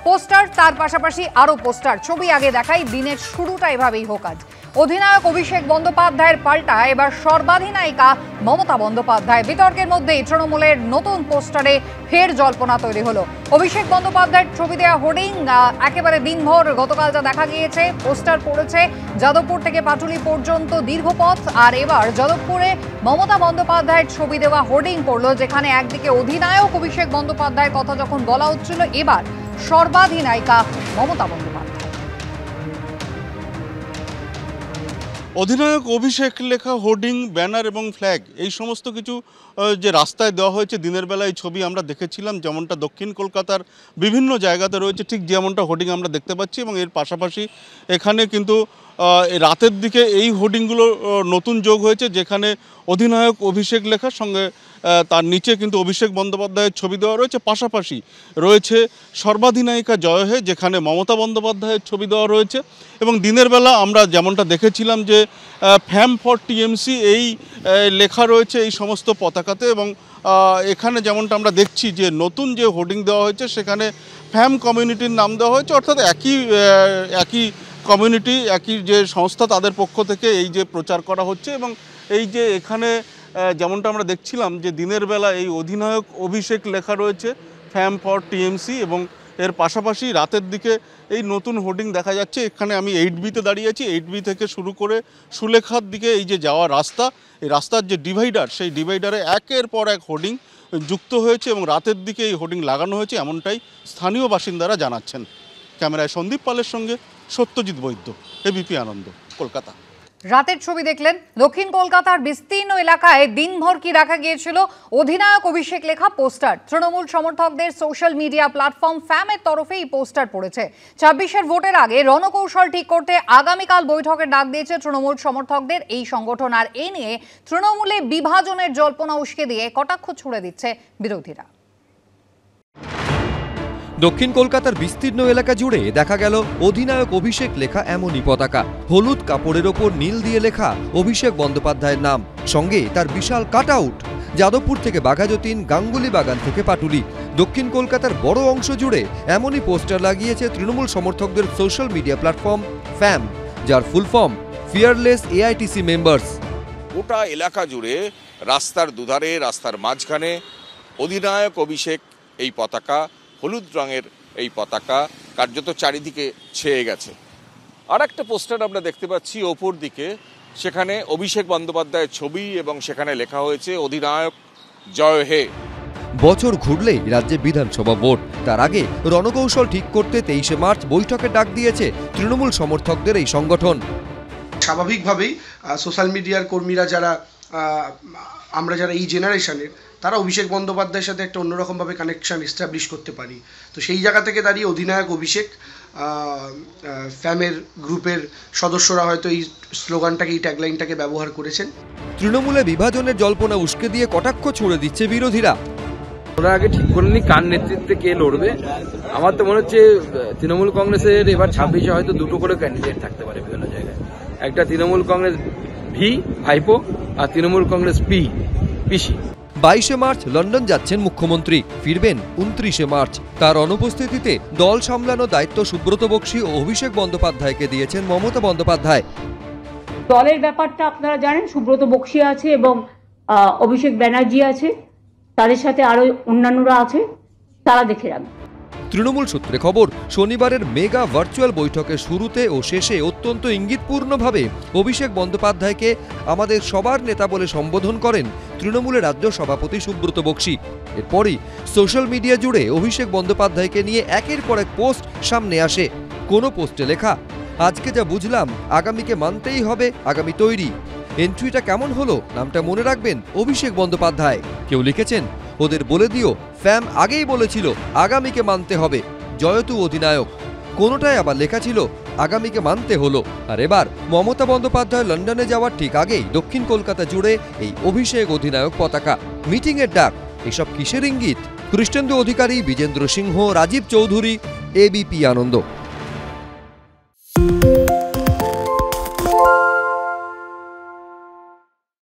Poster, তার পাশাপাশি আরও পোস্টার। ছবি আগে দেখাই, দিনের শুরুটা এভাবেই হোক আজ। অধিনায়ক অভিষেক বন্দ্যোপাধ্যায়ের পাল্টা এবার সর্বাধিনায়িকা মমতা বন্দ্যোপাধ্যায়। বিতর্কের মধ্যেই তৃণমূলের নতুন পোস্টারে ফের জল্পনা তৈরি হলো। অভিষেক বন্দ্যোপাধ্যায়ের ছবি দেওয়া হোর্ডিং একেবারে দিনভর গতকাল যা দেখা গিয়েছে, পোস্টার পড়েছে যাদবপুর থেকে পাটুলি পর্যন্ত দীর্ঘ পথ। আর এবার যাদবপুরে মমতা বন্দ্যোপাধ্যায়ের ছবি দেওয়া হোর্ডিং পড়লো, যেখানে একদিকে অধিনায়ক অভিষেক বন্দ্যোপাধ্যায়ের কথা যখন বলা হচ্ছিল, এবার সর্বাধিনায়িকা মমতা বন্দ্যোপাধ্যায়। অধিনায়ক অভিষেক লেখা হোর্ডিং, ব্যানার এবং ফ্ল্যাগ এই সমস্ত কিছু যে রাস্তায় দেওয়া হয়েছে দিনের বেলা, এই ছবি আমরা দেখেছিলাম যেমনটা দক্ষিণ কলকাতার বিভিন্ন জায়গাতে রয়েছে, ঠিক যেমনটা হোর্ডিং আমরা দেখতে পাচ্ছি। এবং এর পাশাপাশি এখানে কিন্তু রাতের দিকে এই হোর্ডিংগুলো নতুন যোগ হয়েছে, যেখানে অধিনায়ক অভিষেক লেখার সঙ্গে তার নিচে কিন্তু অভিষেক বন্দ্যোপাধ্যায়ের ছবি দেওয়া রয়েছে। পাশাপাশি রয়েছে সর্বাধিনায়িকা জয় হে, যেখানে মমতা বন্দ্যোপাধ্যায়ের ছবি দেওয়া রয়েছে। এবং দিনের বেলা আমরা যেমনটা দেখেছিলাম যে ফ্যাম ফর টিএমসি এই লেখা রয়েছে এই সমস্ত পতাকাতে। এবং এখানে যেমনটা আমরা দেখছি যে নতুন যে হোর্ডিং দেওয়া হয়েছে সেখানে ফ্যাম কমিউনিটির নাম দেওয়া হয়েছে, অর্থাৎ একই কমিউনিটি, একই যে সংস্থা, তাদের পক্ষ থেকে এই যে প্রচার করা হচ্ছে। এবং এই যে এখানে যেমনটা আমরা দেখছিলাম যে দিনের বেলা এই অধিনায়ক অভিষেক লেখা রয়েছে ফ্যাম ফর টিএমসি, এবং এর পাশাপাশি রাতের দিকে এই নতুন হোর্ডিং দেখা যাচ্ছে। এখানে আমি 8B-তে দাঁড়িয়ে আছি। 8B থেকে শুরু করে সুলেখার দিকে এই যে যাওয়া রাস্তা, এই রাস্তার যে ডিভাইডার, সেই ডিভাইডারে একের পর এক হোর্ডিং যুক্ত হয়েছে এবং রাতের দিকে এই হোর্ডিং লাগানো হয়েছে, এমনটাই স্থানীয় বাসিন্দারা জানাচ্ছেন। ক্যামেরায় সন্দীপ পালের সঙ্গে সত্যজিৎ বৈদ্য, এবিপি আনন্দ, কলকাতা। রাতের ছবি দেখলেন। দক্ষিণ কলকাতার বিস্তীর্ণ এলাকায় দিনভর কি দেখা গিয়েছিল? অধিনায়ক অভিষেক লেখা পোস্টার। তৃণমূল সমর্থকদের সোশ্যাল মিডিয়া প্ল্যাটফর্ম ফ্যামের তরফে এই পোস্টার পড়েছে। 26-এর ভোটের আগে রণকৌশল ঠিক করতে আগামীকাল বৈঠকের ডাক দিয়েছে তৃণমূল সমর্থকদের এই সংগঠন। আর এ নিয়ে তৃণমূলে বিভাজনের জল্পনা উস্কে দিয়ে কটাক্ষ ছুড়ে দিচ্ছে বিরোধীরা। দক্ষিণ কলকাতার বিস্তীর্ণ এলাকা জুড়ে দেখা গেল অধিনায়ক অভিষেক লেখা এমনই পতাকা। হলুদ কাপড়ের ওপর নীল দিয়ে লেখা অভিষেক বন্দ্যোপাধ্যায়ের নাম, সঙ্গে তার বিশাল কাট আউট। যাদবপুর থেকে বাঘাযতীন, গাঙ্গুলি বাগান থেকে পাটুলি, দক্ষিণ কলকাতার বড় অংশ জুড়ে এমনই পোস্টার লাগিয়েছে তৃণমূল সমর্থকদের সোশ্যাল মিডিয়া প্ল্যাটফর্ম ফ্যাম, যার full form fearless AITC members. গোটা এলাকা জুড়ে রাস্তার দুধারে, রাস্তার মাঝখানে অধিনায়ক অভিষেক এই পতাকা, হলুদ রঙের এই পতাকা কার্যত চারিদিকে ছেয়ে গেছে। আর একটা পোস্টার আমরা দেখতে পাচ্ছি ওপর দিকে, সেখানে অভিষেক বন্দ্যোপাধ্যায়ের ছবি এবং সেখানে লেখা হয়েছে অধিনায়ক জয় হে। বছর ঘুরলেই রাজ্যে বিধানসভা ভোট, তার আগে রণকৌশল ঠিক করতে 23শে মার্চ বৈঠকের ডাক দিয়েছে তৃণমূল সমর্থকদের এই সংগঠন। স্বাভাবিকভাবেই সোশ্যাল মিডিয়ার কর্মীরা যারা, আমরা যারা এই জেনারেশনের, তারা অভিষেক বন্দ্যোপাধ্যায়ের সাথে একটা অন্যরকমভাবে কানেকশান এস্টাবলিশ করতে পারি। তো সেই জায়গা থেকে দাঁড়িয়ে অধিনায়ক অভিষেক, ফ্যামের গ্রুপের সদস্যরা হয়তো এই স্লোগানটাকে, এই ট্যাগলাইনটাকে ব্যবহার করেছেন। তৃণমূলে বিভাজনের জল্পনা উস্কে দিয়ে কটাক্ষ ছুড়ে দিচ্ছে বিরোধীরা। ওরা আগে ঠিক করে নি কার নেতৃত্বে কে লড়বে। আমার তো মনে হচ্ছে তৃণমূল কংগ্রেসের এবার 26-এ হয়তো দুটো করে ক্যান্ডিডেট থাকতে পারে বিভিন্ন জায়গায়। একটা তৃণমূল কংগ্রেস ভি ভাইপো আর তৃণমূল কংগ্রেস পিসি। 22শে মার্চ লন্ডন যাচ্ছেন মুখ্যমন্ত্রী, ফিরবেন 29শে মার্চ। তার অনুপস্থিতিতে দল সামলানোর দায়িত্ব সুব্রত বক্সী ও অভিষেক বন্দ্যোপাধ্যায়কে দিয়েছেন মমতা বন্দ্যোপাধ্যায়। দলের ব্যাপারটা আপনারা জানেন, সুব্রত বক্সী আছে এবং অভিষেক ব্যানার্জি আছে, তাদের সাথে আরো অন্যান্যরা আছে, তারা দেখে রাখবে। তৃণমূল সূত্রে খবর, শনিবারের মেগা ভার্চুয়াল বৈঠকের শুরুতে ও শেষে অত্যন্ত ইঙ্গিতপূর্ণভাবে অভিষেক বন্দ্যোপাধ্যায়কে আমাদের সবার নেতা বলে সম্বোধন করেন তৃণমূলের রাজ্য সভাপতি সুব্রত বক্সী। এরপরই সোশ্যাল মিডিয়া জুড়ে অভিষেক বন্দ্যোপাধ্যায়কে নিয়ে একের পর এক পোস্ট সামনে আসে। কোনো পোস্টে লেখা, আজকে যা বুঝলাম আগামীকে মানতেই হবে, আগামী তৈরি। এন্ট্রিটা কেমন হলো, নামটা মনে রাখবেন অভিষেক বন্দ্যোপাধ্যায়। কেউ লিখেছেন, ওদের বলে দিও ফ্যাম আগেই বলেছিল আগামীকে মানতে হবে, জয়তু অধিনায়ক। কোনোটায় আবার লেখা ছিল আগামীকে মানতে হলো। আর এবার মমতা বন্দ্যোপাধ্যায় লন্ডনে যাওয়ার ঠিক আগেই দক্ষিণ কলকাতা জুড়ে এই অভিষেক অধিনায়ক পতাকা, মিটিংয়ের ডাক, এসব কিসের ইঙ্গিত? কৃষ্ণেন্দু অধিকারী, বিজেন্দ্র সিংহ, রাজীব চৌধুরী, এবিপি আনন্দ।